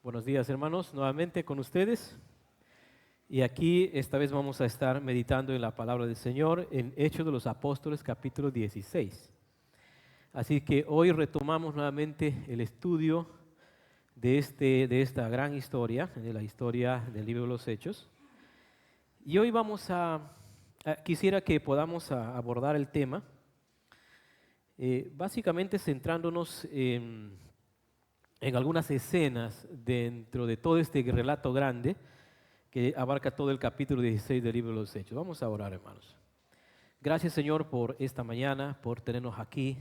Buenos días, hermanos, nuevamente con ustedes. Y aquí esta vez vamos a estar meditando en la palabra del Señor en Hechos de los Apóstoles, capítulo 16. Así que hoy retomamos nuevamente el estudio de esta gran historia, de la historia del libro de los Hechos. Y hoy quisiera que podamos abordar el tema, básicamente centrándonos en algunas escenas dentro de todo este relato grande que abarca todo el capítulo 16 del libro de los Hechos. Vamos a orar, hermanos. Gracias, Señor, por esta mañana, por tenernos aquí.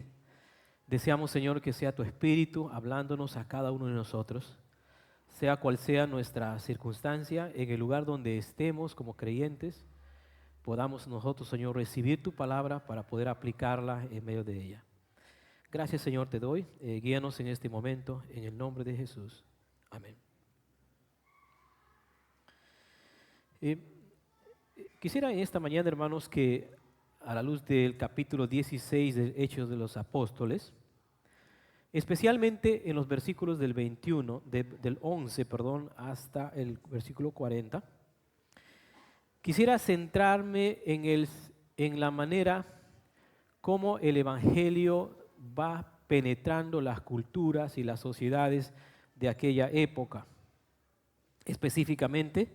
Deseamos, Señor, que sea tu Espíritu hablándonos a cada uno de nosotros, sea cual sea nuestra circunstancia, en el lugar donde estemos como creyentes, podamos nosotros, Señor, recibir tu palabra para poder aplicarla en medio de ella. Gracias, Señor, te doy. Guíanos en este momento, en el nombre de Jesús. Amén. Quisiera en esta mañana, hermanos, que a la luz del capítulo 16 de Hechos de los Apóstoles, especialmente en los versículos del 11, hasta el versículo 40, quisiera centrarme en la manera como el Evangelio va penetrando las culturas y las sociedades de aquella época. Específicamente,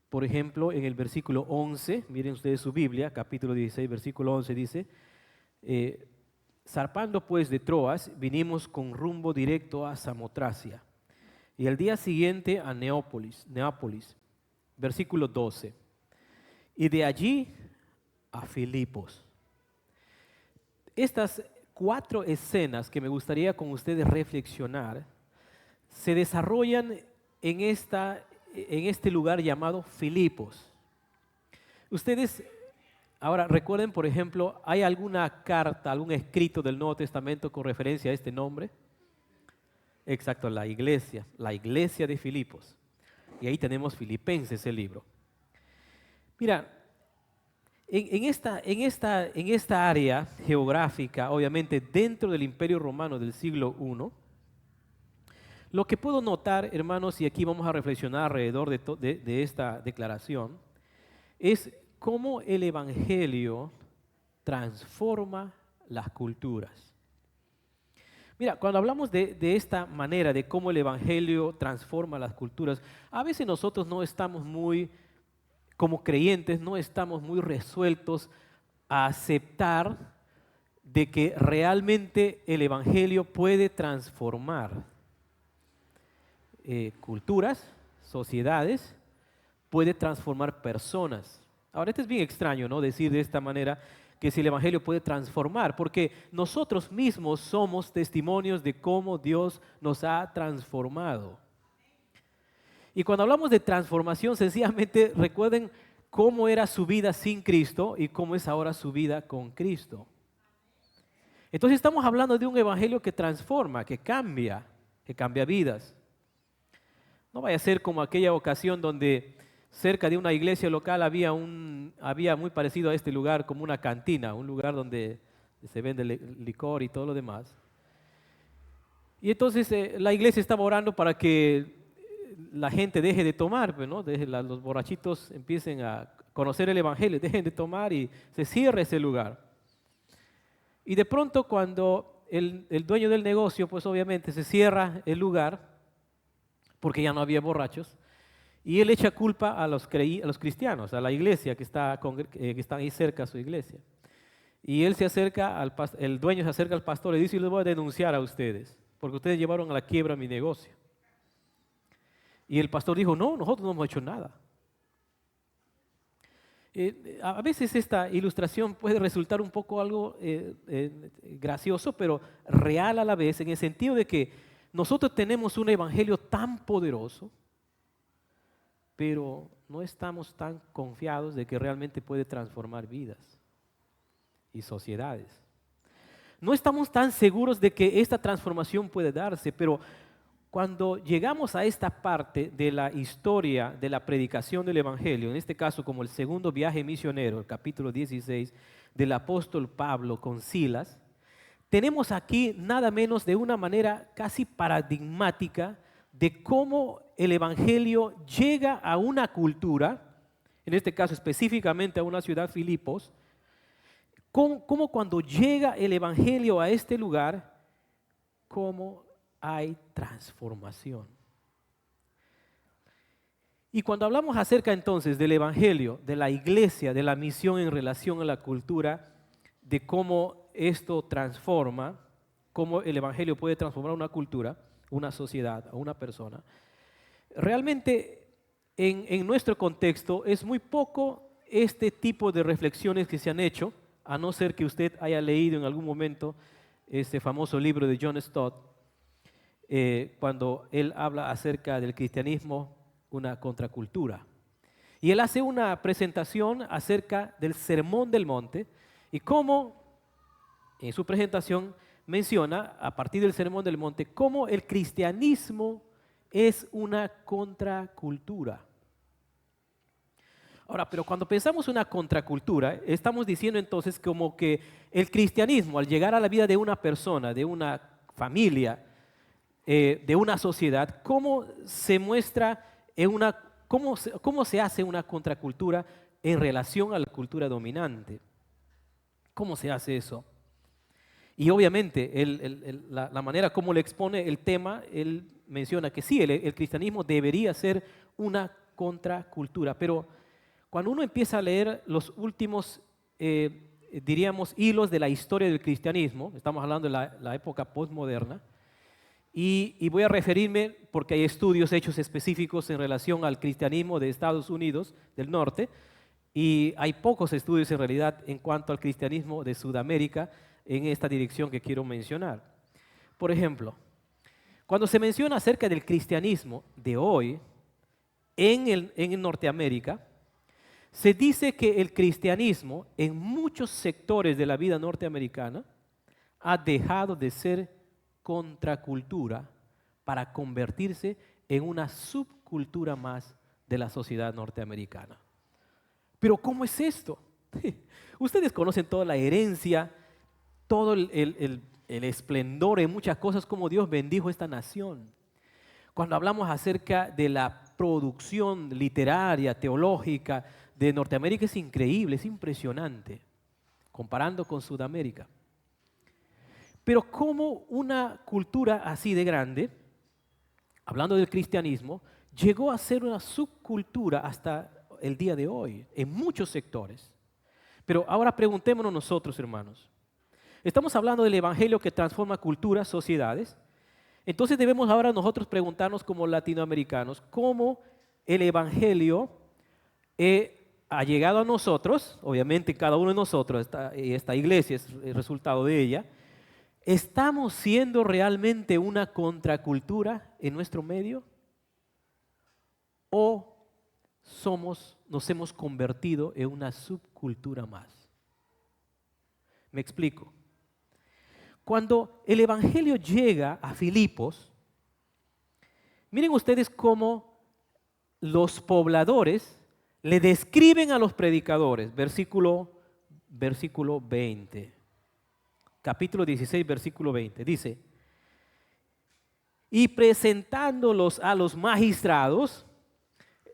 por ejemplo, en el versículo 11, miren ustedes su Biblia, capítulo 16, versículo 11 dice, zarpando pues de Troas, vinimos con rumbo directo a Samotracia y al día siguiente a Neápolis, versículo 12, y de allí a Filipos. Estas 4 escenas que me gustaría con ustedes reflexionar se desarrollan en este lugar llamado Filipos. Ustedes ahora recuerden, por ejemplo, ¿hay alguna carta, algún escrito del Nuevo Testamento con referencia a este nombre? Exacto, la iglesia de Filipos. Y ahí tenemos Filipenses, el libro. Mira, en esta área geográfica, obviamente dentro del Imperio Romano del siglo I, lo que puedo notar, hermanos, y aquí vamos a reflexionar alrededor de esta declaración, es cómo el Evangelio transforma las culturas. Mira, cuando hablamos de esta manera, de cómo el Evangelio transforma las culturas, a veces nosotros no estamos como creyentes, no estamos muy resueltos a aceptar de que realmente el Evangelio puede transformar culturas, sociedades, puede transformar personas. Ahora, esto es bien extraño, ¿no? Decir de esta manera que si el Evangelio puede transformar, porque nosotros mismos somos testimonios de cómo Dios nos ha transformado. Y cuando hablamos de transformación, sencillamente recuerden cómo era su vida sin Cristo y cómo es ahora su vida con Cristo. Entonces estamos hablando de un evangelio que transforma, que cambia vidas. No vaya a ser como aquella ocasión donde cerca de una iglesia local había muy parecido a este lugar como una cantina, un lugar donde se vende licor y todo lo demás. Y entonces la iglesia estaba orando para que la gente deje de tomar, ¿no? Los borrachitos empiecen a conocer el evangelio, dejen de tomar y se cierre ese lugar. Y de pronto cuando el dueño del negocio, pues obviamente se cierra el lugar, porque ya no había borrachos, y él echa culpa a los cristianos, a la iglesia que está ahí cerca a su iglesia. Y él el dueño se acerca al pastor y dice, les voy a denunciar a ustedes, porque ustedes llevaron a la quiebra mi negocio. Y el pastor dijo, no, nosotros no hemos hecho nada. A veces esta ilustración puede resultar un poco algo gracioso, pero real a la vez, en el sentido de que nosotros tenemos un evangelio tan poderoso, pero no estamos tan confiados de que realmente puede transformar vidas y sociedades. No estamos tan seguros de que esta transformación puede darse, pero cuando llegamos a esta parte de la historia de la predicación del Evangelio, en este caso como el segundo viaje misionero, el capítulo 16 del apóstol Pablo con Silas, tenemos aquí nada menos de una manera casi paradigmática de cómo el Evangelio llega a una cultura, en este caso específicamente a una ciudad, Filipos, cómo cuando llega el Evangelio a este lugar, cómo hay transformación. Y cuando hablamos acerca entonces del Evangelio, de la iglesia, de la misión en relación a la cultura, de cómo esto transforma, cómo el Evangelio puede transformar una cultura, una sociedad, a una persona, realmente en nuestro contexto es muy poco este tipo de reflexiones que se han hecho, a no ser que usted haya leído en algún momento este famoso libro de John Stott, cuando él habla acerca del cristianismo, una contracultura. Y él hace una presentación acerca del Sermón del Monte y cómo en su presentación menciona, a partir del Sermón del Monte, cómo el cristianismo es una contracultura. Ahora, pero cuando pensamos una contracultura, estamos diciendo entonces como que el cristianismo, al llegar a la vida de una persona, de una familia, de una sociedad, cómo se muestra cómo se hace una contracultura en relación a la cultura dominante. ¿Cómo se hace eso? Y obviamente la manera como le expone el tema, él menciona que sí, el cristianismo debería ser una contracultura, pero cuando uno empieza a leer los últimos, diríamos, hilos de la historia del cristianismo, estamos hablando de la época postmoderna, y voy a referirme porque hay estudios hechos específicos en relación al cristianismo de Estados Unidos del norte, y hay pocos estudios en realidad en cuanto al cristianismo de Sudamérica en esta dirección que quiero mencionar. Por ejemplo, cuando se menciona acerca del cristianismo de hoy en Norteamérica, se dice que el cristianismo en muchos sectores de la vida norteamericana ha dejado de ser contracultura para convertirse en una subcultura más de la sociedad norteamericana. Pero ¿cómo es esto? Ustedes conocen toda la herencia, todo el esplendor en muchas cosas, como Dios bendijo esta nación. Cuando hablamos acerca de la producción literaria, teológica de Norteamérica, es increíble, es impresionante, comparando con Sudamérica. Pero cómo una cultura así de grande, hablando del cristianismo, llegó a ser una subcultura hasta el día de hoy, en muchos sectores. Pero ahora preguntémonos nosotros, hermanos. Estamos hablando del evangelio que transforma culturas, sociedades. Entonces debemos ahora nosotros preguntarnos como latinoamericanos, ¿cómo el evangelio ha llegado a nosotros? Obviamente cada uno de nosotros, esta iglesia es el resultado de ella. ¿Estamos siendo realmente una contracultura en nuestro medio? ¿O nos hemos convertido en una subcultura más? Me explico. Cuando el evangelio llega a Filipos, miren ustedes cómo los pobladores le describen a los predicadores, versículo 20. Capítulo 16, versículo 20, dice, y presentándolos a los magistrados,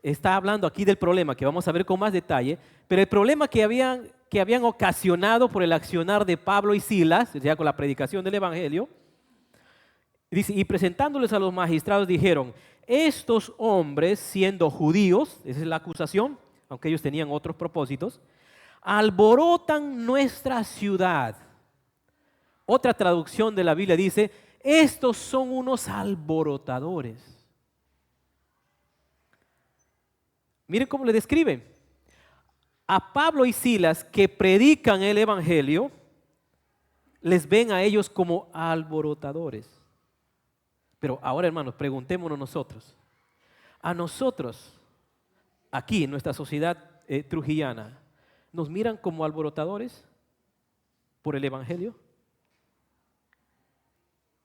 está hablando aquí del problema que vamos a ver con más detalle, pero el problema que habían ocasionado por el accionar de Pablo y Silas, ya con la predicación del evangelio, dice, y presentándoles a los magistrados dijeron, estos hombres siendo judíos, esa es la acusación, aunque ellos tenían otros propósitos, alborotan nuestra ciudad. Otra traducción de la Biblia dice, estos son unos alborotadores. Miren cómo le describen. A Pablo y Silas que predican el evangelio, les ven a ellos como alborotadores. Pero ahora, hermanos, preguntémonos nosotros. A nosotros, aquí en nuestra sociedad trujillana, ¿nos miran como alborotadores por el evangelio?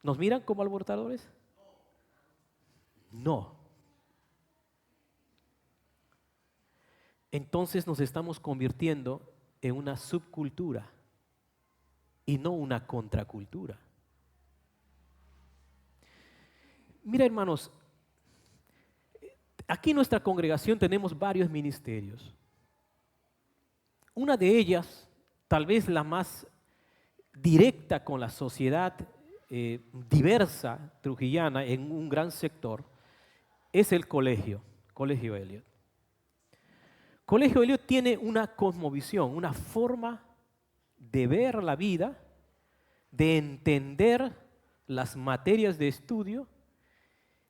¿Nos miran como alborotadores? No. Entonces nos estamos convirtiendo en una subcultura y no una contracultura. Mira, hermanos, aquí en nuestra congregación tenemos varios ministerios. Una de ellas, tal vez la más directa con la sociedad diversa trujillana en un gran sector, es el Colegio Elliot. Colegio Elliot tiene una cosmovisión, una forma de ver la vida, de entender las materias de estudio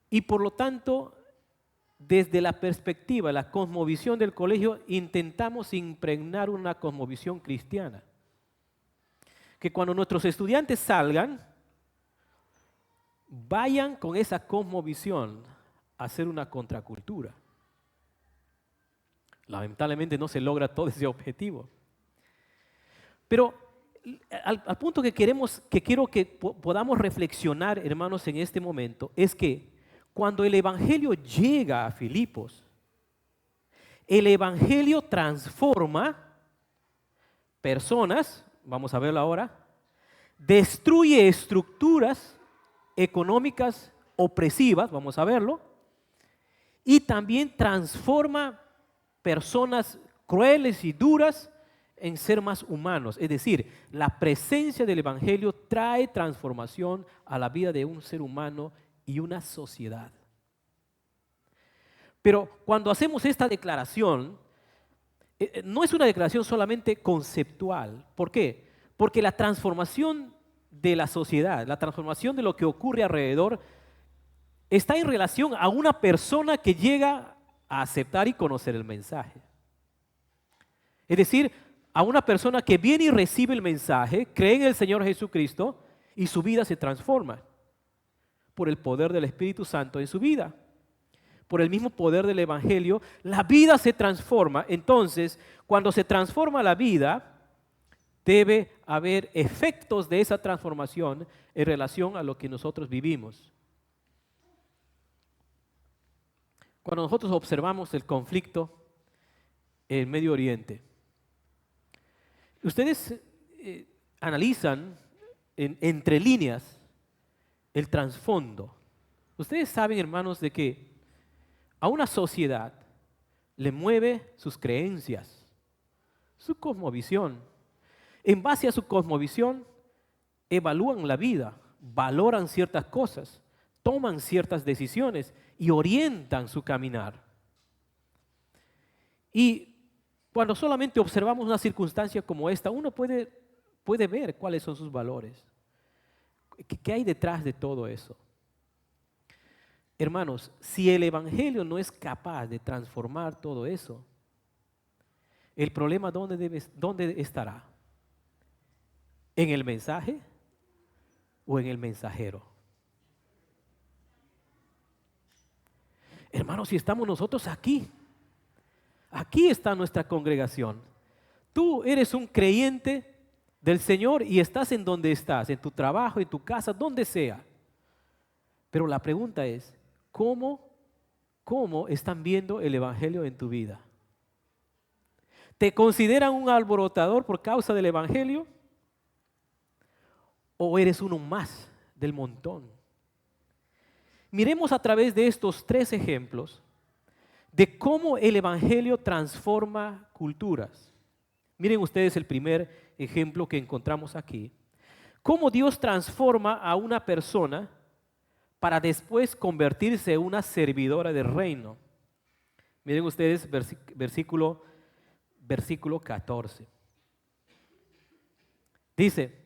y por lo tanto, desde la perspectiva, la cosmovisión del colegio, intentamos impregnar una cosmovisión cristiana. Que cuando nuestros estudiantes salgan, vayan con esa cosmovisión a hacer una contracultura. Lamentablemente no se logra todo ese objetivo. Pero al punto que quiero que podamos reflexionar, hermanos, en este momento, es que cuando el Evangelio llega a Filipos, el Evangelio transforma personas, vamos a verlo ahora, destruye estructuras económicas opresivas, vamos a verlo, y también transforma personas crueles y duras en ser más humanos. Es decir, la presencia del Evangelio trae transformación a la vida de un ser humano y una sociedad. Pero cuando hacemos esta declaración, no es una declaración solamente conceptual. ¿Por qué? Porque la transformación de la sociedad, la transformación de lo que ocurre alrededor, está en relación a una persona que llega a aceptar y conocer el mensaje. Es decir, a una persona que viene y recibe el mensaje, cree en el Señor Jesucristo y su vida se transforma por el poder del Espíritu Santo en su vida. Por el mismo poder del Evangelio, la vida se transforma. Entonces, cuando se transforma la vida, debe haber efectos de esa transformación en relación a lo que nosotros vivimos. Cuando nosotros observamos el conflicto en Medio Oriente, ustedes analizan entre líneas el trasfondo. Ustedes saben, hermanos, de que a una sociedad le mueve sus creencias, su cosmovisión. En base a su cosmovisión, evalúan la vida, valoran ciertas cosas, toman ciertas decisiones y orientan su caminar. Y cuando solamente observamos una circunstancia como esta, uno puede ver cuáles son sus valores. ¿Qué hay detrás de todo eso? Hermanos, si el Evangelio no es capaz de transformar todo eso, el problema ¿dónde estará? ¿En el mensaje o en el mensajero? Hermanos, si estamos nosotros aquí está nuestra congregación. Tú eres un creyente del Señor y estás en donde estás, en tu trabajo, en tu casa, donde sea. Pero la pregunta es, ¿cómo están viendo el Evangelio en tu vida? ¿Te consideran un alborotador por causa del Evangelio? ¿O eres uno más del montón? Miremos a través de estos 3 ejemplos de cómo el Evangelio transforma culturas. Miren ustedes el primer ejemplo que encontramos aquí. Cómo Dios transforma a una persona para después convertirse en una servidora del reino. Miren ustedes versículo 14. Dice,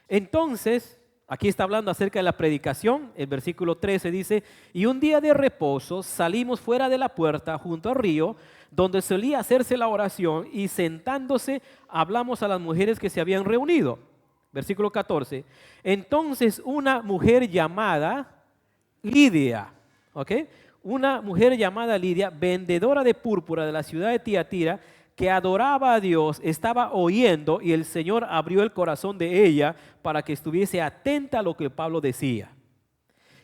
entonces, aquí está hablando acerca de la predicación, el versículo 13 dice, y un día de reposo salimos fuera de la puerta junto al río, donde solía hacerse la oración, y sentándose hablamos a las mujeres que se habían reunido. Versículo 14, entonces una mujer llamada Lidia, ¿ok? Una mujer llamada Lidia, vendedora de púrpura de la ciudad de Tiatira, que adoraba a Dios, estaba oyendo y el Señor abrió el corazón de ella para que estuviese atenta a lo que Pablo decía.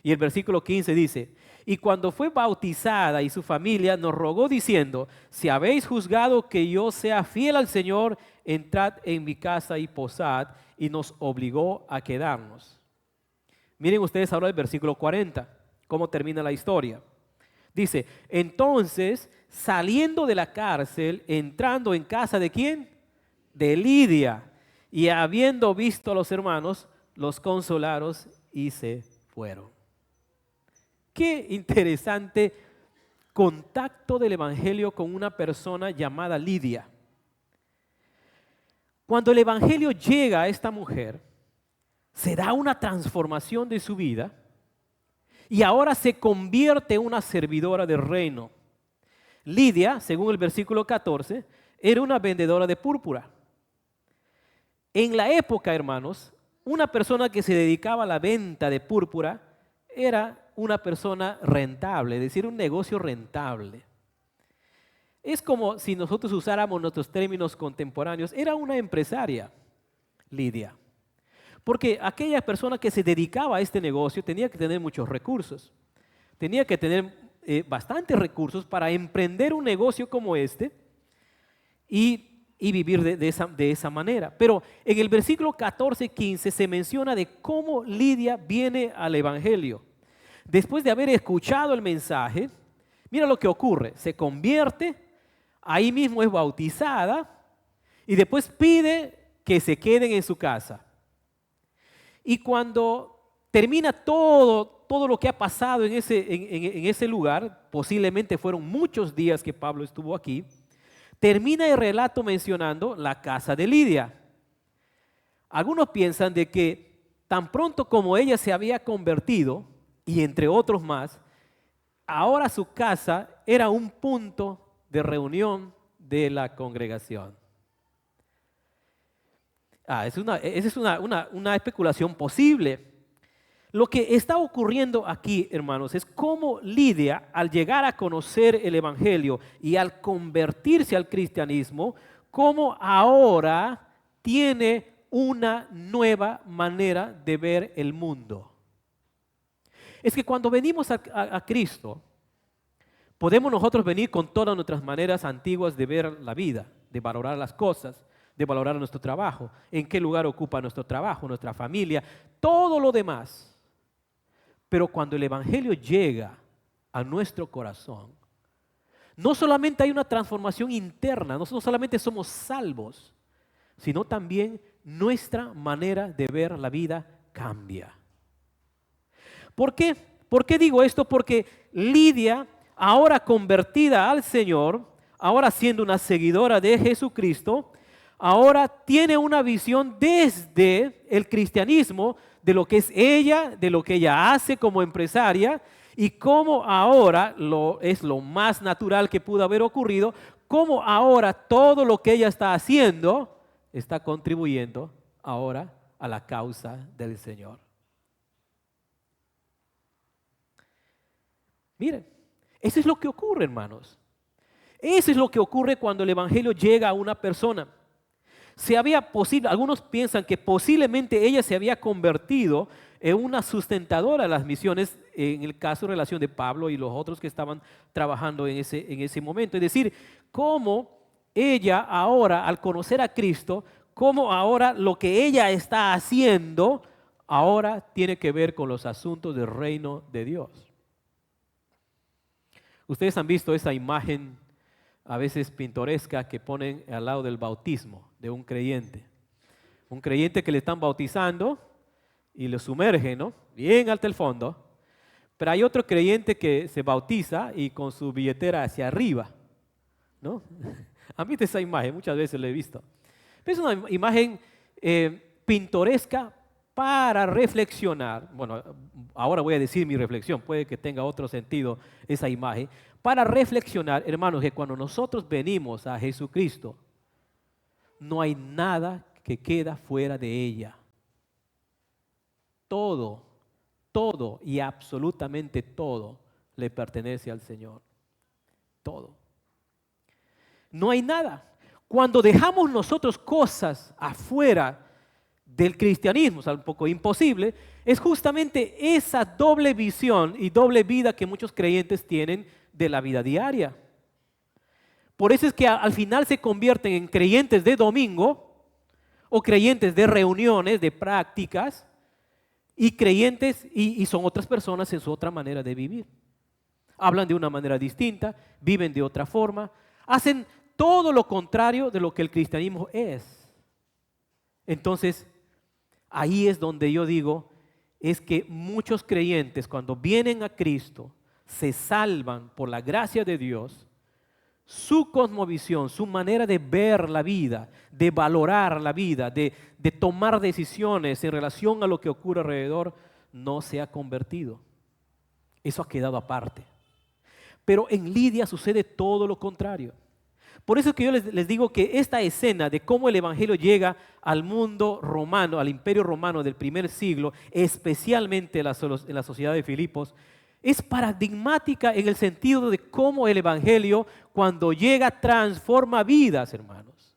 Y el versículo 15 dice, y cuando fue bautizada y su familia nos rogó diciendo, si habéis juzgado que yo sea fiel al Señor, entrad en mi casa y posad, y nos obligó a quedarnos. Miren ustedes ahora el versículo 40, cómo termina la historia. Dice, entonces, saliendo de la cárcel, entrando en casa ¿de quién? De Lidia. Y habiendo visto a los hermanos, los consolaron y se fueron. Qué interesante contacto del evangelio con una persona llamada Lidia. Cuando el evangelio llega a esta mujer, se da una transformación de su vida y ahora se convierte en una servidora del reino. Lidia, según el versículo 14, era una vendedora de púrpura. En la época, hermanos, una persona que se dedicaba a la venta de púrpura era una persona rentable, es decir, un negocio rentable. Es como si nosotros usáramos nuestros términos contemporáneos, era una empresaria, Lidia. Porque aquella persona que se dedicaba a este negocio tenía que tener muchos recursos. Tenía que tener bastantes recursos para emprender un negocio como este y vivir de esa manera. Pero en el versículo 14 y 15 se menciona de cómo Lidia viene al evangelio. Después de haber escuchado el mensaje, mira lo que ocurre. Se convierte, ahí mismo es bautizada y después pide que se queden en su casa. Y cuando termina todo lo que ha pasado en ese lugar, posiblemente fueron muchos días que Pablo estuvo aquí, termina el relato mencionando la casa de Lidia. Algunos piensan de que tan pronto como ella se había convertido, y entre otros más, ahora su casa era un punto de reunión de la congregación. Esa es una especulación posible. Lo que está ocurriendo aquí, hermanos, es cómo Lidia, al llegar a conocer el evangelio y al convertirse al cristianismo, cómo ahora tiene una nueva manera de ver el mundo. Es que cuando venimos a Cristo, podemos nosotros venir con todas nuestras maneras antiguas de ver la vida, de valorar las cosas, de valorar nuestro trabajo, en qué lugar ocupa nuestro trabajo, nuestra familia, todo lo demás. Pero cuando el evangelio llega a nuestro corazón, no solamente hay una transformación interna, no solamente somos salvos, sino también nuestra manera de ver la vida cambia. ¿Por qué? ¿Por qué digo esto? Porque Lidia, ahora convertida al Señor, ahora siendo una seguidora de Jesucristo, ahora tiene una visión desde el cristianismo de lo que es ella, de lo que ella hace como empresaria y cómo ahora es lo más natural que pudo haber ocurrido, cómo ahora todo lo que ella está haciendo está contribuyendo ahora a la causa del Señor. Miren, eso es lo que ocurre, hermanos. Eso es lo que ocurre cuando el evangelio llega a una persona. Algunos piensan que posiblemente ella se había convertido en una sustentadora de las misiones, en el caso de relación de Pablo y los otros que estaban trabajando en ese momento. Es decir, cómo ella ahora, al conocer a Cristo, cómo ahora lo que ella está haciendo, ahora tiene que ver con los asuntos del reino de Dios. Ustedes han visto esa imagen a veces pintoresca que ponen al lado del bautismo de un creyente. Un creyente que le están bautizando y lo sumerge, ¿no? Bien alto el fondo. Pero hay otro creyente que se bautiza y con su billetera hacia arriba, ¿no? ¿Han visto esa imagen? Muchas veces la he visto. Es una imagen pintoresca para reflexionar. Bueno, ahora voy a decir mi reflexión, puede que tenga otro sentido esa imagen. Para reflexionar, hermanos, que cuando nosotros venimos a Jesucristo, no hay nada que queda fuera de ella. Todo y absolutamente todo le pertenece al Señor. Todo. No hay nada. Cuando dejamos nosotros cosas afuera del cristianismo, o sea, un poco imposible, es justamente esa doble visión y doble vida que muchos creyentes tienen de la vida diaria. Por eso es que al final se convierten en creyentes de domingo o creyentes de reuniones, de prácticas y creyentes y son otras personas en su otra manera de vivir. hablan de una manera distinta, viven de otra forma, hacen todo lo contrario de lo que el cristianismo es. Entonces, ahí es donde yo digo, es que muchos creyentes cuando vienen a Cristo se salvan por la gracia de Dios. Su cosmovisión, su manera de ver la vida, de valorar la vida, de tomar decisiones en relación a lo que ocurre alrededor, no se ha convertido. Eso ha quedado aparte. Pero en Lidia sucede todo lo contrario. Por eso es que yo les digo que esta escena de cómo el evangelio llega al mundo romano, al imperio romano del primer siglo, especialmente en la sociedad de Filipos, es paradigmática en el sentido de cómo el evangelio, cuando llega, transforma vidas, hermanos.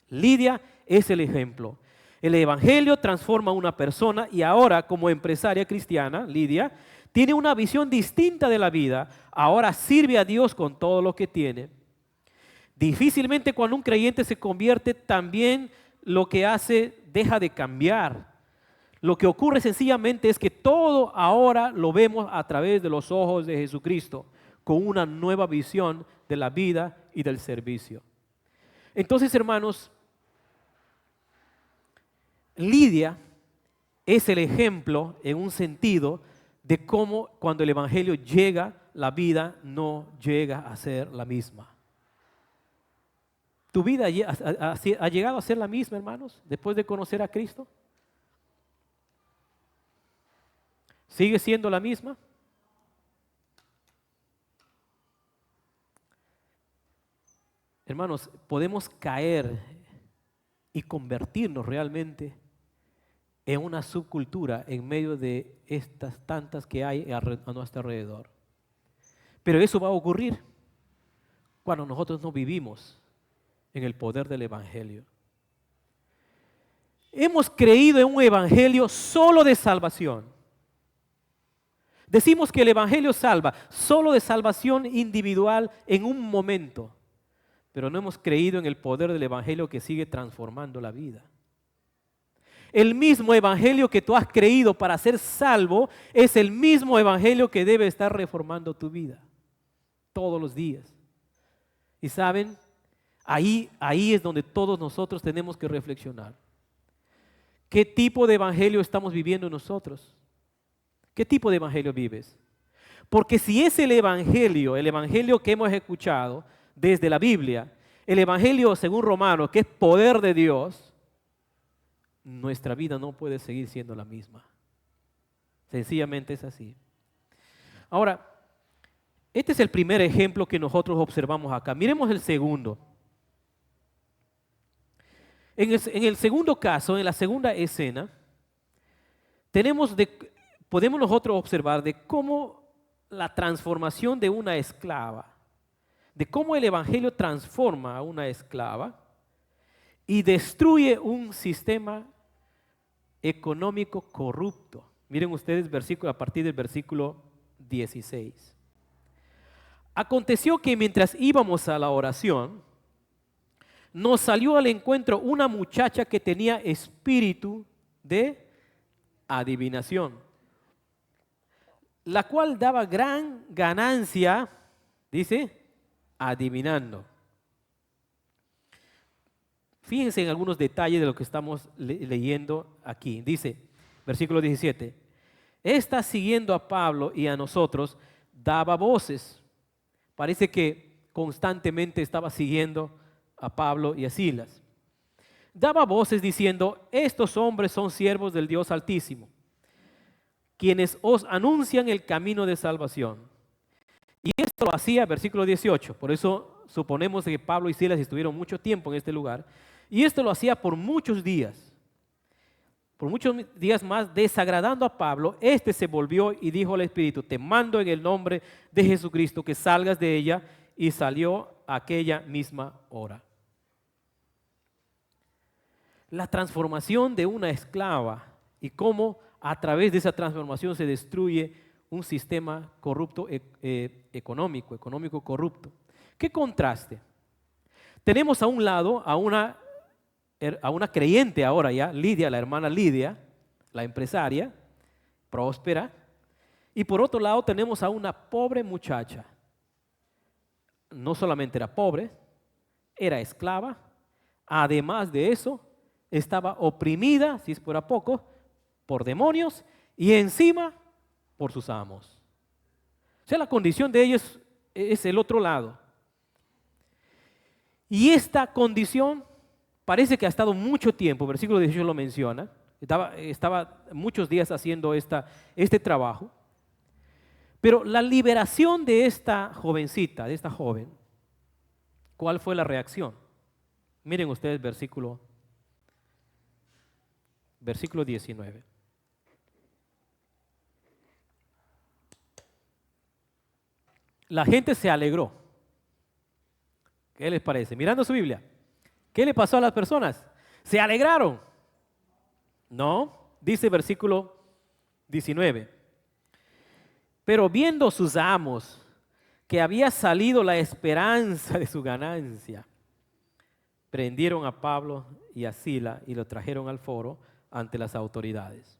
Lidia es el ejemplo. El evangelio transforma a una persona y ahora, como empresaria cristiana, Lidia tiene una visión distinta de la vida. Ahora sirve a Dios con todo lo que tiene. Difícilmente cuando un creyente se convierte, también lo que hace deja de cambiar. Lo que ocurre sencillamente es que todo ahora lo vemos a través de los ojos de Jesucristo, con una nueva visión de la vida y del servicio. Entonces, hermanos, Lidia es el ejemplo en un sentido de cómo cuando el evangelio llega, la vida no llega a ser la misma. ¿Tu vida ha llegado a ser la misma, hermanos, después de conocer a Cristo? ¿Sigue siendo la misma? Hermanos, podemos caer y convertirnos realmente en una subcultura en medio de estas tantas que hay a nuestro alrededor. Pero eso va a ocurrir cuando nosotros no vivimos en el poder del evangelio. Hemos creído en un evangelio solo de salvación. Decimos que el evangelio salva, solo de salvación individual en un momento, pero no hemos creído en el poder del evangelio que sigue transformando la vida. El mismo evangelio que tú has creído para ser salvo es el mismo evangelio que debe estar reformando tu vida todos los días. Y saben, ahí es donde todos nosotros tenemos que reflexionar. ¿Qué tipo de evangelio estamos viviendo nosotros? ¿Qué tipo de evangelio vives? Porque si es el evangelio que hemos escuchado desde la Biblia, el evangelio según Romanos, que es poder de Dios, nuestra vida no puede seguir siendo la misma. Sencillamente es así. Ahora, este es el primer ejemplo que nosotros observamos acá. Miremos el segundo. En el segundo caso, en la segunda escena, podemos nosotros observar de cómo la transformación de una esclava, de cómo el evangelio transforma a una esclava y destruye un sistema económico corrupto. Miren ustedes a partir del versículo 16. Aconteció que mientras íbamos a la oración, nos salió al encuentro una muchacha que tenía espíritu de adivinación, la cual daba gran ganancia, dice, adivinando. Fíjense en algunos detalles de lo que estamos leyendo aquí. Dice, versículo 17, esta siguiendo a Pablo y a nosotros, daba voces. Parece que constantemente estaba siguiendo a Pablo y a Silas. Daba voces diciendo, estos hombres son siervos del Dios Altísimo, quienes os anuncian el camino de salvación. Y esto lo hacía, versículo 18, por eso suponemos que Pablo y Silas estuvieron mucho tiempo en este lugar, y esto lo hacía por muchos días más, desagradando a Pablo. Este se volvió y dijo al Espíritu, te mando en el nombre de Jesucristo que salgas de ella, y salió aquella misma hora. La transformación de una esclava y cómo a través de esa transformación se destruye un sistema corrupto económico corrupto. ¿Qué contraste? Tenemos a un lado a una creyente ahora ya, Lidia, la hermana Lidia, la empresaria, próspera, Y por otro lado tenemos a una pobre muchacha. No solamente era pobre, era esclava. Además de eso, estaba oprimida, si es fuera poco, por demonios y encima por sus amos. O sea, la condición de ellos es el otro lado. Y esta condición parece que ha estado mucho tiempo, versículo 18 lo menciona, estaba muchos días haciendo este trabajo, pero la liberación de esta jovencita, de esta joven, ¿cuál fue la reacción? Miren ustedes versículo 19. La gente se alegró. ¿Qué les parece? Mirando su Biblia, ¿qué le pasó a las personas? ¿Se alegraron? No, dice versículo 19. Pero viendo sus amos que había salido la esperanza de su ganancia, prendieron a Pablo y a Sila y lo trajeron al foro ante las autoridades.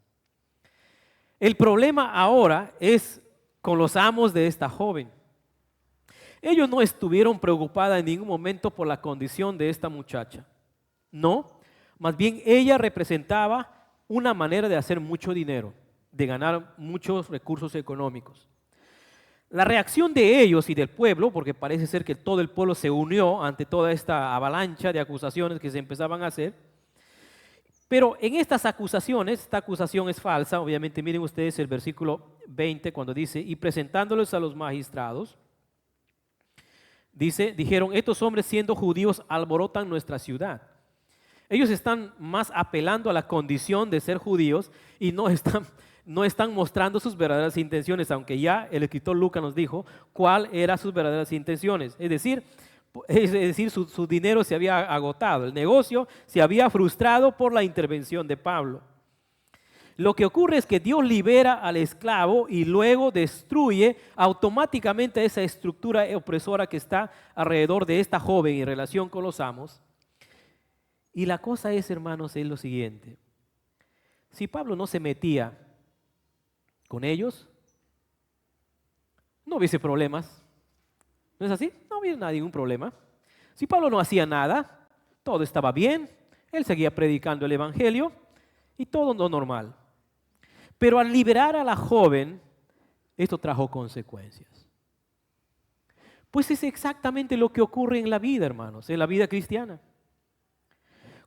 El problema ahora es con los amos de esta joven. Ellos no estuvieron preocupados en ningún momento por la condición de esta muchacha. No, más bien ella representaba una manera de hacer mucho dinero, de ganar muchos recursos económicos. La reacción de ellos y del pueblo, porque parece ser que todo el pueblo se unió ante toda esta avalancha de acusaciones que se empezaban a hacer, pero en estas acusaciones, esta acusación es falsa, obviamente miren ustedes el versículo 20 cuando dice, y presentándoles a los magistrados, dijeron, estos hombres siendo judíos alborotan nuestra ciudad. Ellos están más apelando a la condición de ser judíos y no están mostrando sus verdaderas intenciones, aunque ya el escritor Lucas nos dijo cuál eran sus verdaderas intenciones. Es decir, su dinero se había agotado, el negocio se había frustrado por la intervención de Pablo. Lo que ocurre es que Dios libera al esclavo y luego destruye automáticamente esa estructura opresora que está alrededor de esta joven en relación con los amos. Y la cosa es, hermanos, es lo siguiente. Si Pablo no se metía con ellos, no hubiese problemas. ¿No es así? No hubiera ningún problema. Si Pablo no hacía nada, todo estaba bien, él seguía predicando el evangelio y todo lo normal. Pero al liberar a la joven, esto trajo consecuencias. Pues es exactamente lo que ocurre en la vida, hermanos, en la vida cristiana.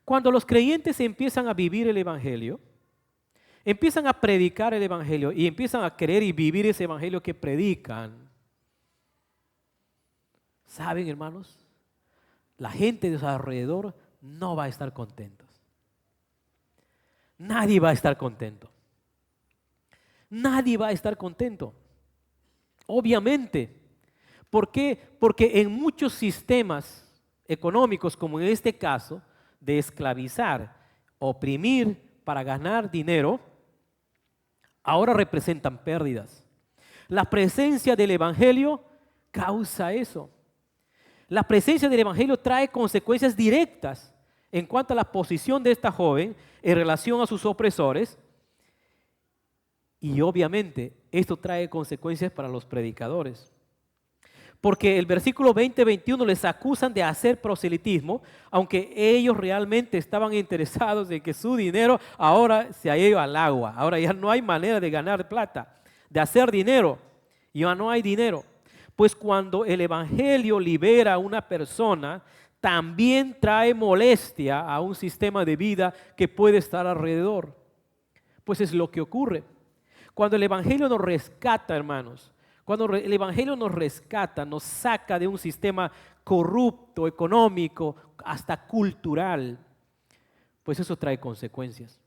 Cuando los creyentes empiezan a vivir el evangelio, empiezan a predicar el evangelio y empiezan a creer y vivir ese evangelio que predican, ¿saben, hermanos? La gente de su alrededor no va a estar contentos. Nadie va a estar contento. Nadie va a estar contento. Obviamente. ¿Por qué? Porque en muchos sistemas económicos, como en este caso, de esclavizar, oprimir para ganar dinero, ahora representan pérdidas. La presencia del evangelio causa eso. La presencia del evangelio trae consecuencias directas en cuanto a la posición de esta joven en relación a sus opresores. Y obviamente esto trae consecuencias para los predicadores. Porque el versículo 20-21 les acusan de hacer proselitismo, aunque ellos realmente estaban interesados en que su dinero ahora se ha ido al agua. Ahora ya no hay manera de ganar plata, de hacer dinero. Ya no hay dinero. Pues cuando el evangelio libera a una persona, también trae molestia a un sistema de vida que puede estar alrededor. Pues es lo que ocurre. Cuando el evangelio nos rescata, hermanos, cuando el evangelio nos rescata, nos saca de un sistema corrupto, económico, hasta cultural, pues eso trae consecuencias.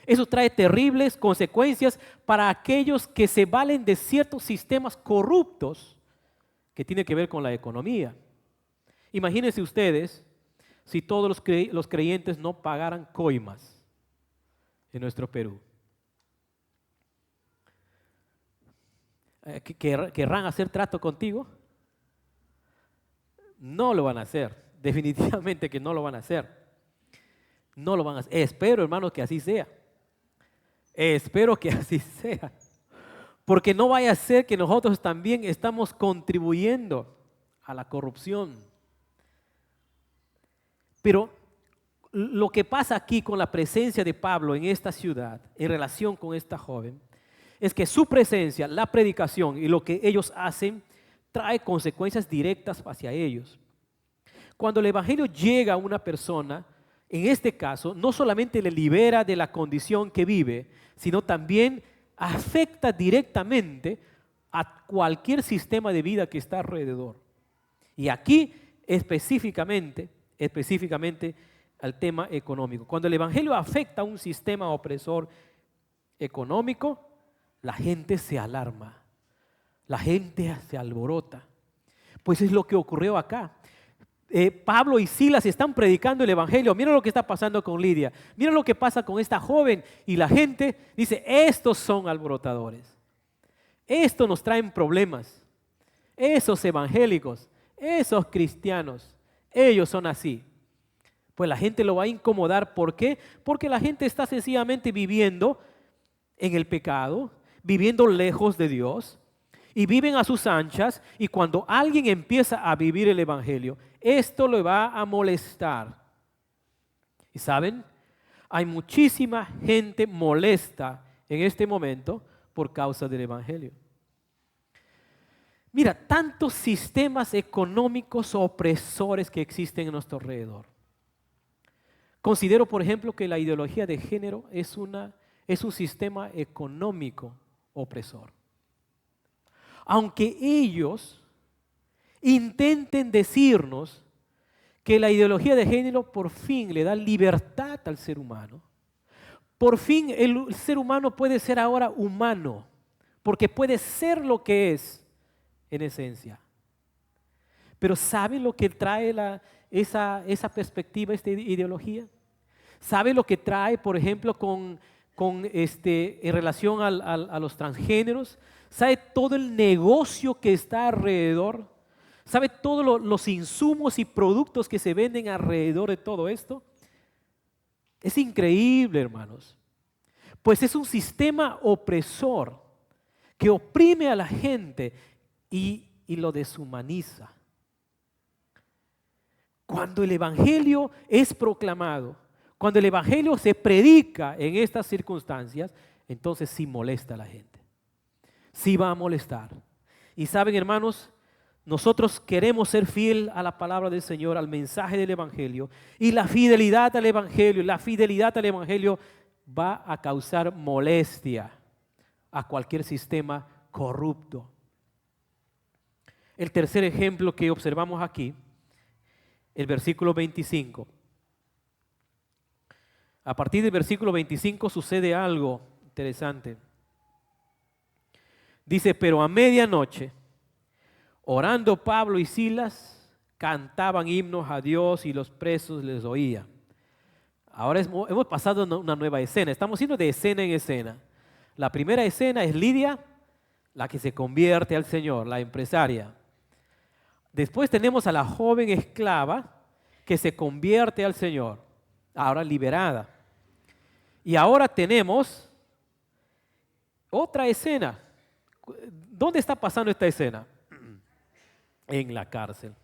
Eso trae terribles consecuencias para aquellos que se valen de ciertos sistemas corruptos que tienen que ver con la economía. Imagínense ustedes si todos los creyentes no pagaran coimas en nuestro Perú. ¿Querrán hacer trato contigo? No lo van a hacer, definitivamente que no lo van a hacer. No lo van a hacer. Espero, hermanos, que así sea. Espero que así sea. Porque no vaya a ser que nosotros también estamos contribuyendo a la corrupción. Pero lo que pasa aquí con la presencia de Pablo en esta ciudad, en relación con esta joven, es que su presencia, la predicación y lo que ellos hacen, trae consecuencias directas hacia ellos. Cuando el evangelio llega a una persona, en este caso, no solamente le libera de la condición que vive, sino también afecta directamente a cualquier sistema de vida que está alrededor. Y aquí específicamente al tema económico. Cuando el evangelio afecta a un sistema opresor económico, la gente se alarma, la gente se alborota. Pues es lo que ocurrió acá. Pablo y Silas están predicando el evangelio. Mira lo que está pasando con Lidia. Mira lo que pasa con esta joven. Y la gente dice, estos son alborotadores. Estos nos traen problemas. Esos evangélicos, esos cristianos, ellos son así. Pues la gente lo va a incomodar. ¿Por qué? Porque la gente está sencillamente viviendo en el pecado, viviendo lejos de Dios. Y viven a sus anchas, y cuando alguien empieza a vivir el evangelio, esto le va a molestar. Y saben, hay muchísima gente molesta en este momento por causa del evangelio. Mira, tantos sistemas económicos opresores que existen en nuestro alrededor. Considero, por ejemplo, que la ideología de género es un sistema económico opresor. Aunque ellos intenten decirnos que la ideología de género por fin le da libertad al ser humano, por fin el ser humano puede ser ahora humano, porque puede ser lo que es en esencia. Pero ¿saben lo que trae esa perspectiva, esta ideología? ¿Saben lo que trae, por ejemplo, en relación a los transgéneros? ¿Sabe todo el negocio que está alrededor? ¿Sabe todos los insumos y productos que se venden alrededor de todo esto? Es increíble, hermanos. Pues es un sistema opresor que oprime a la gente y lo deshumaniza. Cuando el evangelio es proclamado, cuando el evangelio se predica en estas circunstancias, entonces sí molesta a la gente. Sí va a molestar. Y saben, hermanos, nosotros queremos ser fiel a la palabra del Señor, al mensaje del evangelio, y la fidelidad al evangelio va a causar molestia a cualquier sistema corrupto. El tercer ejemplo que observamos aquí, el versículo 25. A partir del versículo 25 sucede algo interesante. Dice, pero a medianoche, orando Pablo y Silas, cantaban himnos a Dios y los presos les oían. Ahora hemos pasado a una nueva escena. Estamos yendo de escena en escena. La primera escena es Lidia, la que se convierte al Señor, la empresaria. Después tenemos a la joven esclava que se convierte al Señor, ahora liberada. Y ahora tenemos otra escena. ¿Dónde está pasando esta escena? En la cárcel.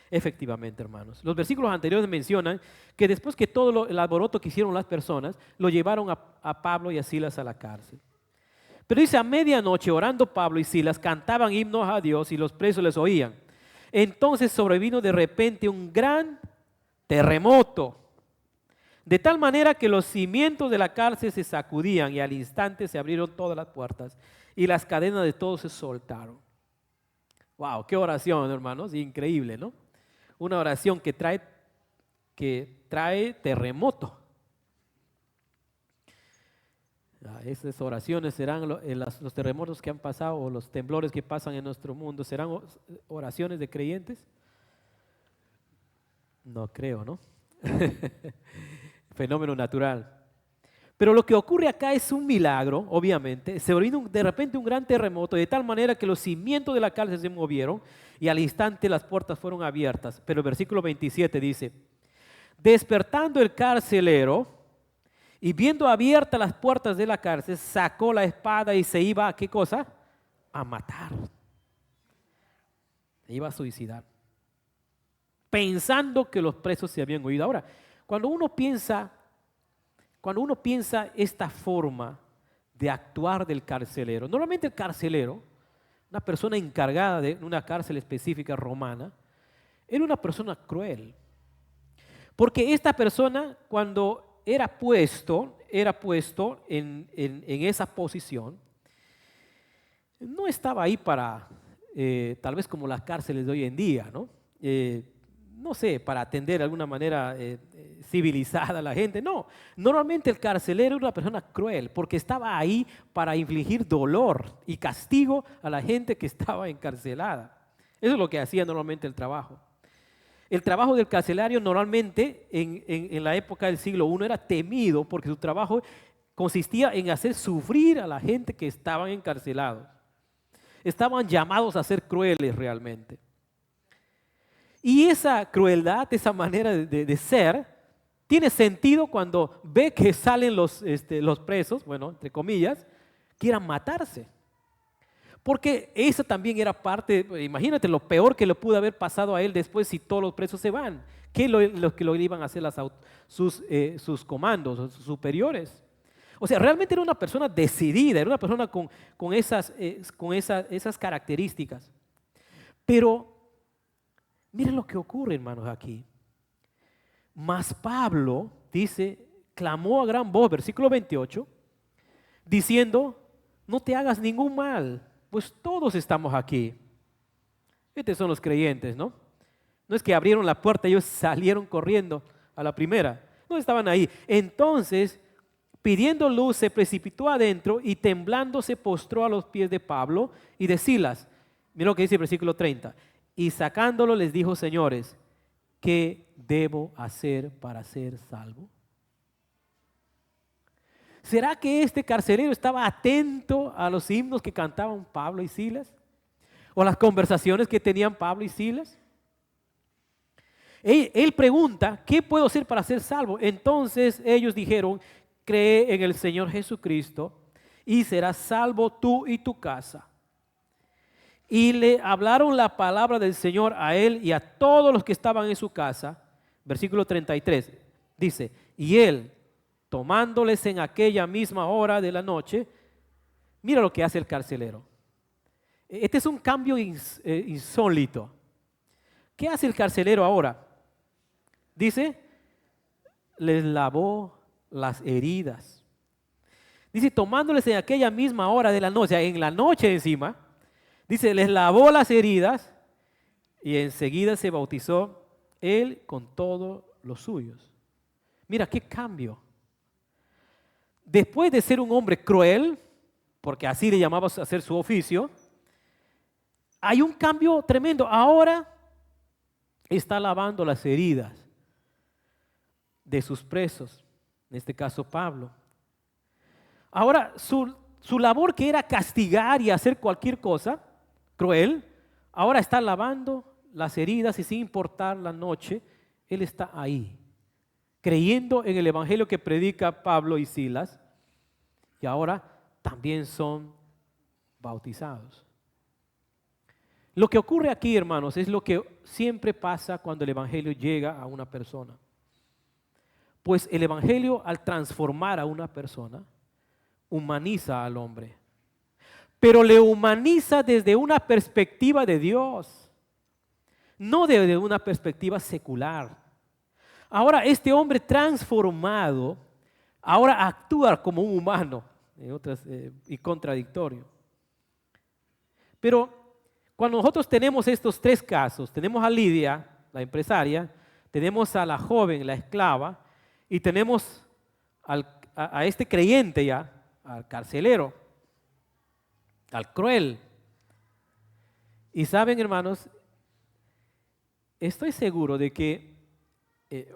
Efectivamente, hermanos. Los versículos anteriores mencionan que después que todo el alboroto que hicieron las personas, lo llevaron a Pablo y a Silas a la cárcel. Pero dice, a medianoche, orando Pablo y Silas, cantaban himnos a Dios y los presos les oían. Entonces sobrevino de repente un gran terremoto, de tal manera que los cimientos de la cárcel se sacudían y al instante se abrieron todas las puertas y las cadenas de todos se soltaron. Wow, qué oración, hermanos, increíble, ¿no? Una oración que trae terremoto. Esas oraciones serán los terremotos que han pasado o los temblores que pasan en nuestro mundo. ¿Serán oraciones de creyentes? No creo, ¿no? Fenómeno natural. Pero lo que ocurre acá es un milagro, obviamente. Se vino de repente un gran terremoto, de tal manera que los cimientos de la cárcel se movieron y al instante las puertas fueron abiertas. Pero el versículo 27 dice, despertando el carcelero Y viendo abiertas las puertas de la cárcel, sacó la espada y se iba, ¿a qué cosa? A matar. Se iba a suicidar, pensando que los presos se habían huido. Ahora, cuando uno piensa esta forma de actuar del carcelero, normalmente el carcelero, una persona encargada de una cárcel específica romana, era una persona cruel. Porque esta persona, cuando era puesto en esa posición, no estaba ahí para, tal vez como las cárceles de hoy en día, ¿no? No sé, para atender de alguna manera civilizada a la gente. No, normalmente el carcelero era una persona cruel porque estaba ahí para infligir dolor y castigo a la gente que estaba encarcelada. Eso es lo que hacía normalmente el trabajo. El trabajo del carcelario normalmente en la época del siglo I era temido porque su trabajo consistía en hacer sufrir a la gente que estaban encarcelados. Estaban llamados a ser crueles realmente. Y esa crueldad, esa manera de ser, tiene sentido cuando ve que salen los presos, bueno, entre comillas, quieran matarse. Porque eso también era parte, imagínate lo peor que le pudo haber pasado a él después si todos los presos se van. ¿Qué es lo que lo iban a hacer sus comandos, sus superiores? O sea, realmente era una persona decidida, era una persona con esas características. Pero miren lo que ocurre, hermanos, aquí. Mas Pablo, dice, clamó a gran voz, versículo 28, diciendo, no te hagas ningún mal, pues todos estamos aquí. Estos son los creyentes, ¿no? No es que abrieron la puerta y ellos salieron corriendo a la primera. No estaban ahí. Entonces, pidiendo luz, se precipitó adentro y temblando se postró a los pies de Pablo y de Silas. Mira lo que dice el versículo 30. Y sacándolo les dijo, señores, ¿qué debo hacer para ser salvo? ¿Será que este carcelero estaba atento a los himnos que cantaban Pablo y Silas? ¿O las conversaciones que tenían Pablo y Silas? Él pregunta, ¿qué puedo hacer para ser salvo? Entonces ellos dijeron, cree en el Señor Jesucristo y serás salvo tú y tu casa. Y le hablaron la palabra del Señor a él y a todos los que estaban en su casa. Versículo 33 dice, y él, tomándoles en aquella misma hora de la noche, mira lo que hace el carcelero. Este es un cambio insólito. ¿Qué hace el carcelero ahora? Dice, les lavó las heridas. Dice, tomándoles en aquella misma hora de la noche, en la noche encima, dice, les lavó las heridas y enseguida se bautizó él con todos los suyos. Mira, qué cambio. Después de ser un hombre cruel, porque así le llamamos a hacer su oficio, hay un cambio tremendo. Ahora está lavando las heridas de sus presos, en este caso Pablo. Ahora su labor, que era castigar y hacer cualquier cosa cruel, ahora está lavando las heridas y sin importar la noche, él está ahí, creyendo en el evangelio que predica Pablo y Silas, y ahora también son bautizados. Lo que ocurre aquí, hermanos, es lo que siempre pasa cuando el evangelio llega a una persona. Pues el evangelio, al transformar a una persona, humaniza al hombre, pero le humaniza desde una perspectiva de Dios, no desde una perspectiva secular. Ahora este hombre transformado, ahora actúa como un humano, y contradictorio. Pero cuando nosotros tenemos estos tres casos, tenemos a Lidia, la empresaria, tenemos a la joven, la esclava, y tenemos a este creyente ya, al carcelero, al cruel. Y saben, hermanos, estoy seguro de que,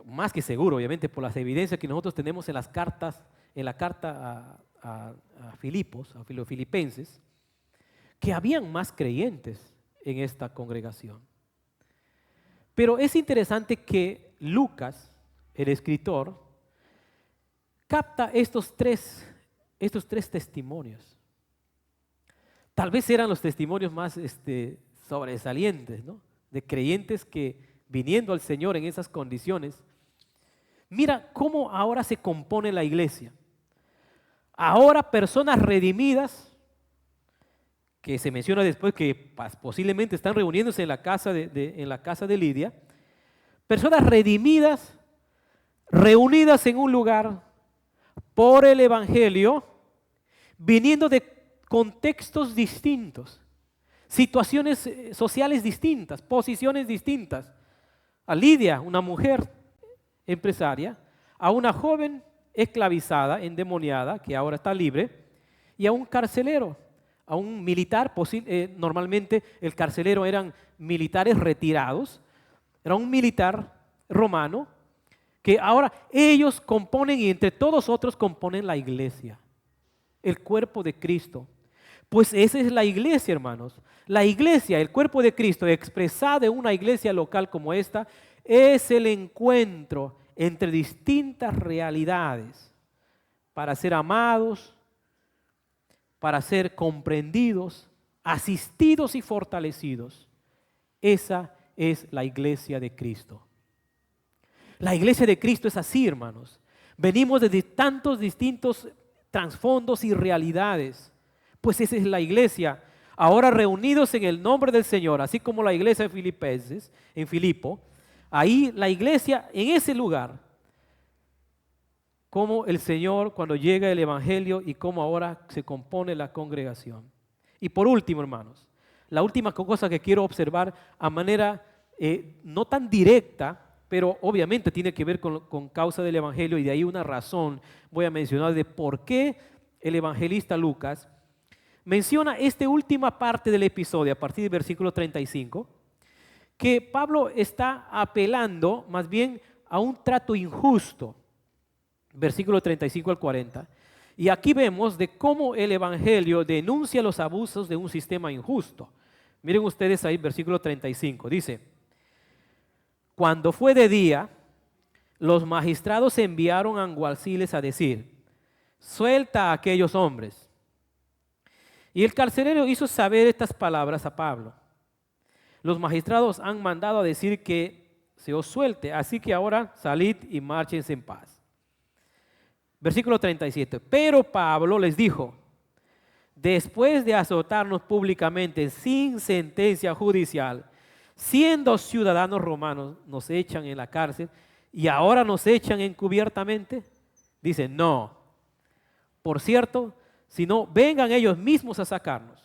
más que seguro, obviamente, por las evidencias que nosotros tenemos en las cartas, en la carta a Filipos, a los filipenses, que habían más creyentes en esta congregación. Pero es interesante que Lucas, el escritor, capta estos tres testimonios. Tal vez eran los testimonios más sobresalientes, ¿no? De creyentes que viniendo al Señor en esas condiciones. Mira cómo ahora se compone la iglesia. Ahora personas redimidas, que se menciona después que posiblemente están reuniéndose en la casa de Lidia, personas redimidas, reunidas en un lugar por el Evangelio, viniendo de contextos distintos, situaciones sociales distintas, posiciones distintas. A Lidia, una mujer empresaria, a una joven esclavizada, endemoniada, que ahora está libre, y a un carcelero, a un militar, normalmente el carcelero eran militares retirados, era un militar romano, que ahora ellos componen y entre todos otros componen la iglesia, el cuerpo de Cristo. Pues esa es la iglesia, hermanos. La iglesia, el cuerpo de Cristo, expresada en una iglesia local como esta, es el encuentro entre distintas realidades para ser amados, para ser comprendidos, asistidos y fortalecidos. Esa es la iglesia de Cristo. La iglesia de Cristo es así, hermanos. Venimos de tantos distintos trasfondos y realidades. Pues esa es la iglesia, ahora reunidos en el nombre del Señor, así como la iglesia de Filipenses, en Filipo. Ahí la iglesia, en ese lugar, como el Señor cuando llega el Evangelio y cómo ahora se compone la congregación. Y por último, hermanos, la última cosa que quiero observar a manera no tan directa, pero obviamente tiene que ver con causa del Evangelio, y de ahí una razón voy a mencionar de por qué el evangelista Lucas menciona esta última parte del episodio a partir del versículo 35, que Pablo está apelando más bien a un trato injusto, versículo 35 al 40. Y aquí vemos de cómo el evangelio denuncia los abusos de un sistema injusto. Miren ustedes ahí, versículo 35, dice: cuando fue de día, los magistrados enviaron alguaciles a decir: suelta a aquellos hombres. Y el carcelero hizo saber estas palabras a Pablo: los magistrados han mandado a decir que se os suelte, así que ahora salid y márchense en paz. Versículo 37. Pero Pablo les dijo: después de azotarnos públicamente sin sentencia judicial, siendo ciudadanos romanos, nos echan en la cárcel y ahora nos echan encubiertamente. Dice: no, por cierto, sino vengan ellos mismos a sacarnos.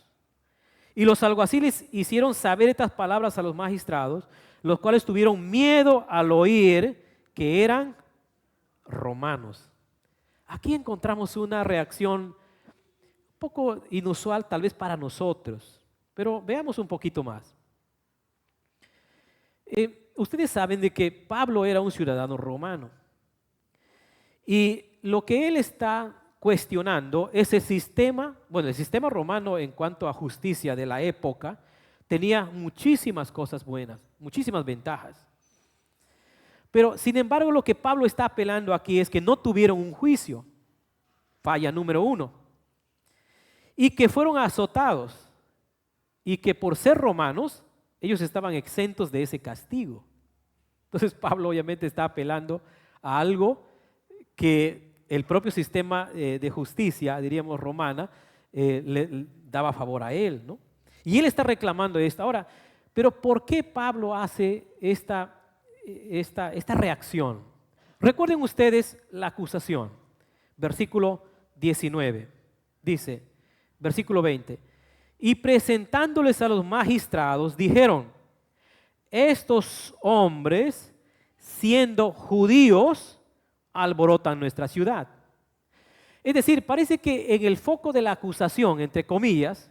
Y los alguaciles hicieron saber estas palabras a los magistrados, los cuales tuvieron miedo al oír que eran romanos. Aquí encontramos una reacción un poco inusual tal vez para nosotros, pero veamos un poquito más. Ustedes saben de que Pablo era un ciudadano romano, y lo que él está cuestionando es el sistema romano en cuanto a justicia de la época. Tenía muchísimas cosas buenas, muchísimas ventajas. Pero sin embargo, lo que Pablo está apelando aquí es que no tuvieron un juicio, falla número 1, y que fueron azotados, y que por ser romanos, ellos estaban exentos de ese castigo. Entonces Pablo obviamente está apelando a algo que el propio sistema de justicia, diríamos romana, le daba favor a él, ¿no? Y él está reclamando esto. Ahora, pero ¿por qué Pablo hace esta reacción? Recuerden ustedes la acusación. Versículo 19. Dice, versículo 20. Y presentándoles a los magistrados, dijeron: estos hombres, siendo judíos, alborotan nuestra ciudad. Es decir, parece que en el foco de la acusación, entre comillas,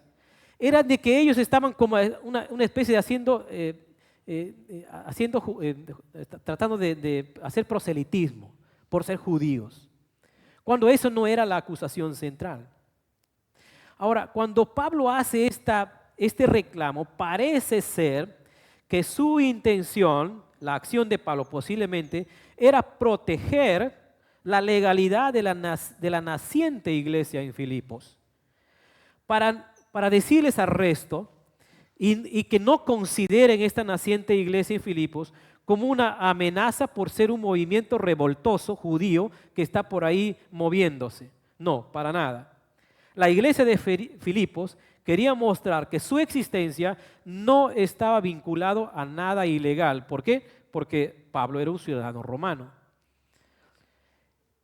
era de que ellos estaban como una especie de tratando de hacer proselitismo por ser judíos, cuando eso no era la acusación central. Ahora, cuando Pablo hace este reclamo, parece ser que su intención, la acción de Pablo posiblemente, era proteger la legalidad de la naciente iglesia en Filipos para decirles al resto y que no consideren esta naciente iglesia en Filipos como una amenaza por ser un movimiento revoltoso judío que está por ahí moviéndose. No, para nada. La iglesia de Filipos quería mostrar que su existencia no estaba vinculado a nada ilegal. ¿Por qué? Porque Pablo era un ciudadano romano.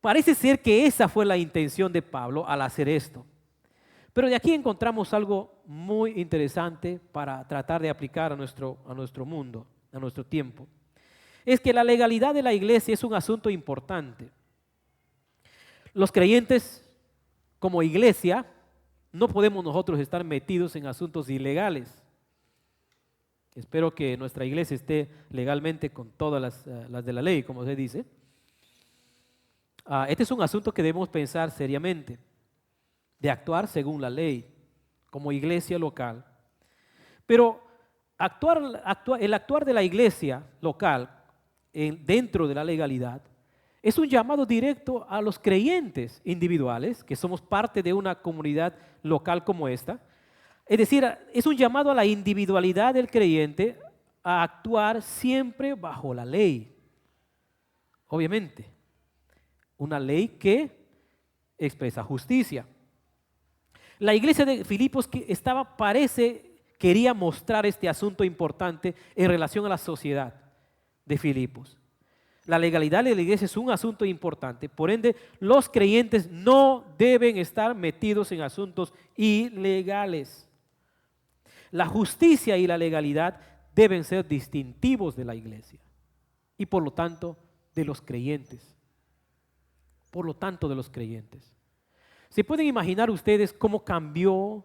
Parece ser que esa fue la intención de Pablo al hacer esto. Pero de aquí encontramos algo muy interesante para tratar de aplicar a nuestro mundo, a nuestro tiempo. Es que la legalidad de la iglesia es un asunto importante. Los creyentes, como iglesia, no podemos nosotros estar metidos en asuntos ilegales. Espero que nuestra iglesia esté legalmente con todas las de la ley, como se dice. Este es un asunto que debemos pensar seriamente, de actuar según la ley, como iglesia local. Pero el actuar de la iglesia local dentro de la legalidad es un llamado directo a los creyentes individuales, que somos parte de una comunidad local como esta. Es decir, es un llamado a la individualidad del creyente a actuar siempre bajo la ley. Obviamente, una ley que expresa justicia. La iglesia de Filipos quería mostrar este asunto importante en relación a la sociedad de Filipos. La legalidad de la iglesia es un asunto importante, por ende, los creyentes no deben estar metidos en asuntos ilegales. La justicia y la legalidad deben ser distintivos de la iglesia y por lo tanto de los creyentes. Por lo tanto de los creyentes. ¿Se pueden imaginar ustedes cómo cambió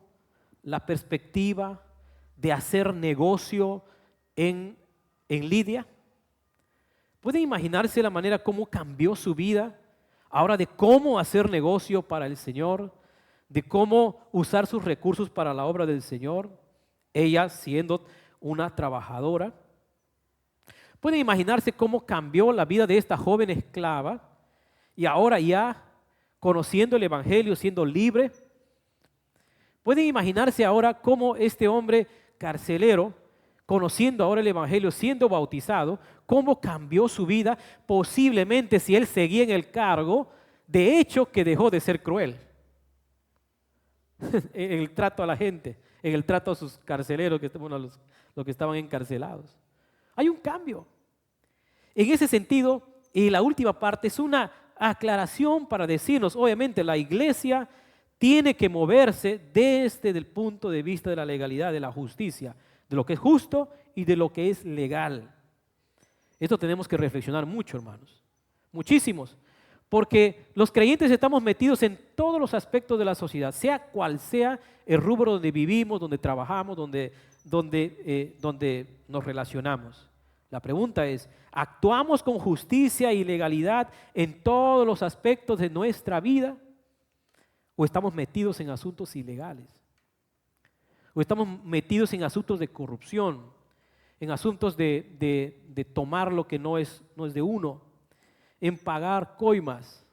la perspectiva de hacer negocio en Lidia? ¿Pueden imaginarse la manera como cambió su vida ahora de cómo hacer negocio para el Señor, de cómo usar sus recursos para la obra del Señor? Ella siendo una trabajadora. ¿Pueden imaginarse cómo cambió la vida de esta joven esclava y ahora ya conociendo el Evangelio, siendo libre? ¿Pueden imaginarse ahora cómo este hombre carcelero, conociendo ahora el Evangelio, siendo bautizado, cómo cambió su vida, posiblemente si él seguía en el cargo, de hecho que dejó de ser cruel en el trato a la gente, en el trato a sus carceleros, los que estaban encarcelados? Hay un cambio. En ese sentido, y la última parte es una aclaración para decirnos, obviamente la iglesia tiene que moverse desde el punto de vista de la legalidad, de la justicia, de lo que es justo y de lo que es legal. Esto tenemos que reflexionar mucho, hermanos, muchísimos, porque los creyentes estamos metidos en todos los aspectos de la sociedad, sea cual sea el rubro donde vivimos, donde trabajamos, donde nos relacionamos. La pregunta es, ¿actuamos con justicia y legalidad en todos los aspectos de nuestra vida? ¿O estamos metidos en asuntos ilegales? ¿O estamos metidos en asuntos de corrupción? ¿En asuntos de tomar lo que no es de uno? ¿En pagar coimas?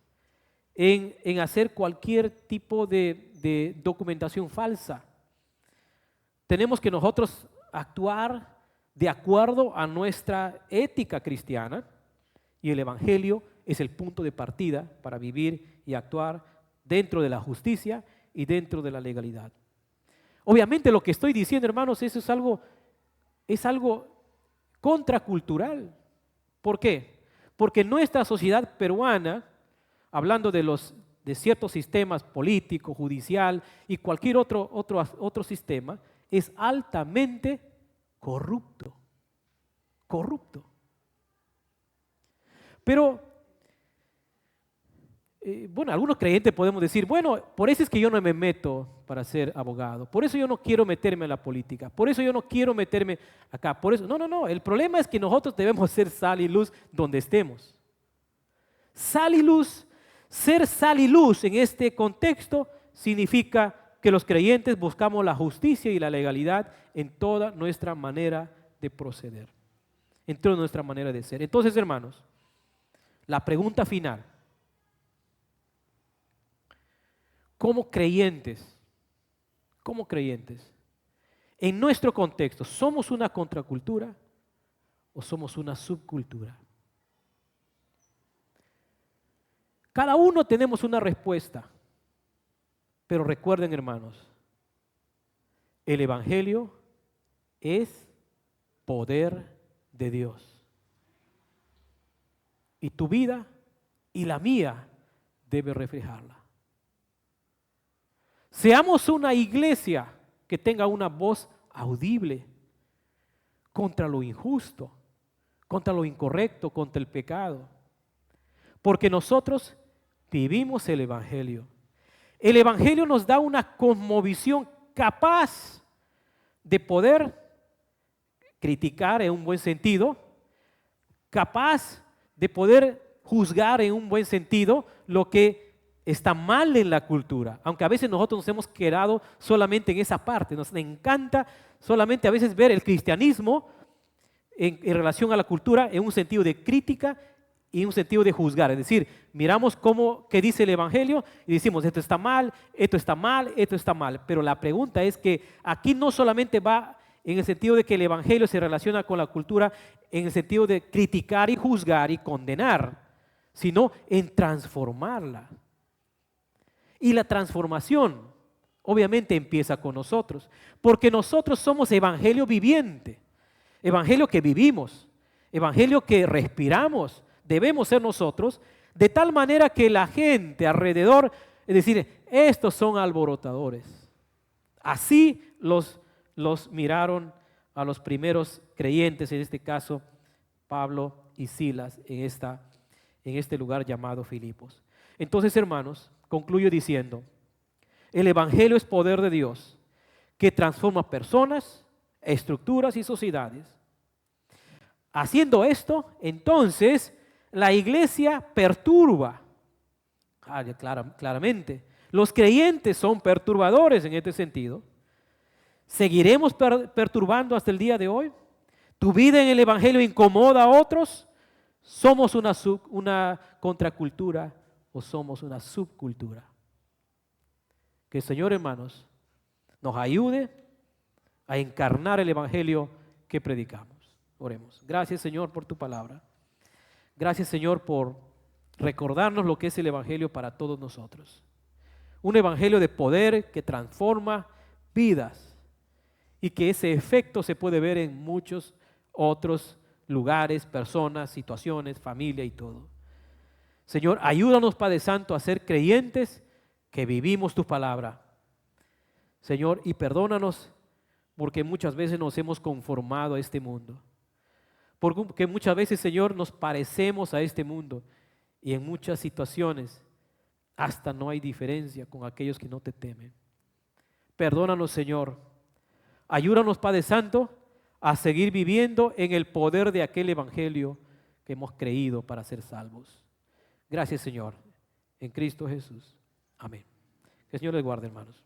¿En hacer cualquier tipo de documentación falsa? Tenemos que nosotros actuar de acuerdo a nuestra ética cristiana, y el Evangelio es el punto de partida para vivir y actuar dentro de la justicia y dentro de la legalidad. Obviamente lo que estoy diciendo, hermanos, eso es algo contracultural. ¿Por qué? Porque nuestra sociedad peruana, hablando de ciertos sistemas político, judicial y cualquier otro sistema, es altamente corrupto. Pero, bueno, algunos creyentes podemos decir, bueno, por eso es que yo no me meto para ser abogado, por eso yo no quiero meterme en la política, por eso yo no quiero meterme acá, por eso, no, el problema es que nosotros debemos ser sal y luz donde estemos. Sal y luz, ser sal y luz en este contexto significa que los creyentes buscamos la justicia y la legalidad en toda nuestra manera de proceder, en toda nuestra manera de ser. Entonces, hermanos, la pregunta final, como creyentes, en nuestro contexto, ¿somos una contracultura o somos una subcultura? Cada uno tenemos una respuesta, pero recuerden, hermanos, el Evangelio es poder de Dios. Y tu vida y la mía debe reflejarla. Seamos una iglesia que tenga una voz audible contra lo injusto, contra lo incorrecto, contra el pecado. Porque nosotros vivimos el Evangelio. El Evangelio nos da una cosmovisión capaz de poder criticar en un buen sentido, capaz de poder juzgar en un buen sentido lo que está mal en la cultura, aunque a veces nosotros nos hemos quedado solamente en esa parte. Nos encanta solamente a veces ver el cristianismo en relación a la cultura en un sentido de crítica y en un sentido de juzgar. Es decir, miramos qué dice el Evangelio y decimos, esto está mal, esto está mal, esto está mal. Pero la pregunta es que aquí no solamente va en el sentido de que el Evangelio se relaciona con la cultura en el sentido de criticar y juzgar y condenar, sino en transformarla. Y la transformación obviamente empieza con nosotros, porque nosotros somos evangelio viviente, evangelio que vivimos, evangelio que respiramos, debemos ser nosotros, de tal manera que la gente alrededor, es decir, estos son alborotadores. Así los miraron a los primeros creyentes, en este caso Pablo y Silas, en este lugar llamado Filipos. Entonces, hermanos, concluyo diciendo, el Evangelio es poder de Dios que transforma personas, estructuras y sociedades. Haciendo esto, entonces, la iglesia perturba. Claramente, los creyentes son perturbadores en este sentido. ¿Seguiremos perturbando hasta el día de hoy? ¿Tu vida en el Evangelio incomoda a otros? ¿Somos una contracultura o somos una subcultura? Que el Señor, hermanos, nos ayude a encarnar el Evangelio que predicamos. Oremos. Gracias, Señor, por tu palabra. Gracias, Señor, por recordarnos lo que es el Evangelio para todos nosotros. Un Evangelio de poder que transforma vidas y que ese efecto se puede ver en muchos otros lugares, personas, situaciones, familia y todo. Señor, ayúdanos, Padre Santo, a ser creyentes que vivimos tu palabra. Señor, y perdónanos porque muchas veces nos hemos conformado a este mundo. Porque muchas veces, Señor, nos parecemos a este mundo y en muchas situaciones hasta no hay diferencia con aquellos que no te temen. Perdónanos, Señor. Ayúdanos, Padre Santo, a seguir viviendo en el poder de aquel Evangelio que hemos creído para ser salvos. Gracias, Señor, en Cristo Jesús. Amén. Que el Señor les guarde, hermanos.